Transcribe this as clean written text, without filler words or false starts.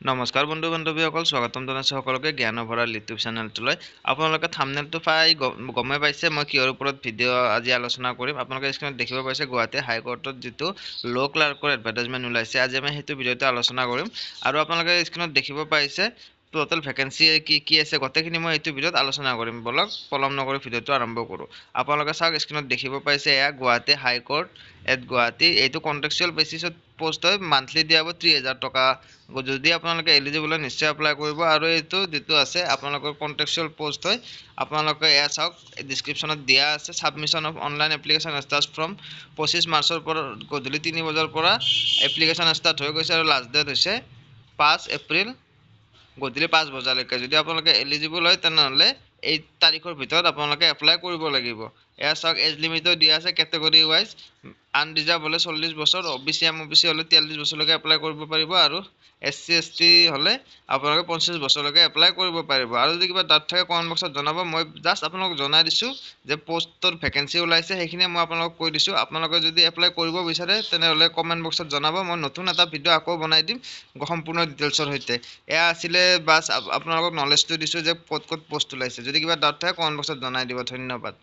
নমস্কাৰ বন্ধু বান্ধৱীসকল, স্বাগতম জনাইছোঁ সকলোকে জ্ঞান ভঁৰাল ইউটিউব চেনেলটোলৈ। আপোনালোকে থাম্বনেইলটো পাই গমেই পাইছে মই কিহৰ ওপৰত ভিডিঅ' আজি আলোচনা কৰিম। আপোনালোকে স্ক্ৰীনত দেখিব পাইছে গুৱাহাটী হাইকোৰ্টত যিটো ল' ক্লাৰ্কৰ এডভাৰটাইজমেণ্ট ওলাইছে, আজি আমি সেইটো ভিডিঅ'তে আলোচনা কৰিম। আৰু আপোনালোকে স্ক্ৰীনত দেখিব পাইছে টোটেল ভেকেঞ্চি কি আছে, গোটেইখিনি মই এইটো ভিডিঅ'ত আলোচনা কৰিম। বলক পলম নকৰি ভিডিঅ'টো আৰম্ভ কৰোঁ। আপোনালোকে চাওক, স্ক্ৰীনত দেখিব পাইছে এয়া গুৱাহাটী হাইকোৰ্ট এট গুৱাহাটী। এইটো কণ্টেক্সুৱেল বেচিছত পোষ্ট হয়, মান্থলি দিয়া হ'ব 30,000 টকা। যদি আপোনালোকে এলিজিবল হয় নিশ্চয় এপ্লাই কৰিব। আৰু এইটো যিটো আছে আপোনালোকৰ কণ্টেক্সুৱেল পোষ্ট হয়। আপোনালোকে এয়া চাওক, ডিছক্ৰিপশ্যনত দিয়া আছে। Submission of online application start from 25 মাৰ্চৰ পৰা গধূলি 3 বজাৰ পৰা এপ্লিকেশ্যন ষ্টাৰ্ট হৈ গৈছে আৰু লাষ্ট ডেট হৈছে 5 এপ্ৰিল গধূলি 5 বজালৈকে। যদি আপোনালোকে এলিজিবল হয় তেনেহ'লে এই তাৰিখৰ ভিতৰত আপোনালোকে এপ্লাই কৰিব লাগিব। এয়া চাওক, এজ লিমিটো দিয়া আছে কেটেগৰী ৱাইজ। আনৰিজাৰ্ভ হ'লে 40 বছৰ, OBC MOBC হ'লে 43 বছৰলৈকে এপ্লাই কৰিব পাৰিব, আৰু SC ST হ'লে আপোনালোকে 25 বছৰলৈকে এপ্লাই কৰিব পাৰিব। আৰু যদি কিবা ডাউট থাকে কমেণ্ট বক্সত জনাব। মই জাষ্ট আপোনালোকক জনাই দিছোঁ যে পষ্টৰ ভেকেঞ্চি ওলাইছে, সেইখিনিয়ে মই আপোনালোকক কৈ দিছোঁ। আপোনালোকে যদি এপ্লাই কৰিব বিচাৰে তেনেহ'লে কমেণ্ট বক্সত জনাব। মই নতুন এটা ভিডিঅ' আকৌ বনাই দিম সম্পূৰ্ণ ডিটেইলছৰ সৈতে। এয়া আছিলে বাছ আপোনালোকক নলেজটো দিছোঁ যে ক'ত পষ্ট ওলাইছে। যদি কিবা ডাউট থাকে কমেণ্ট বক্সত জনাই দিব। ধন্যবাদ।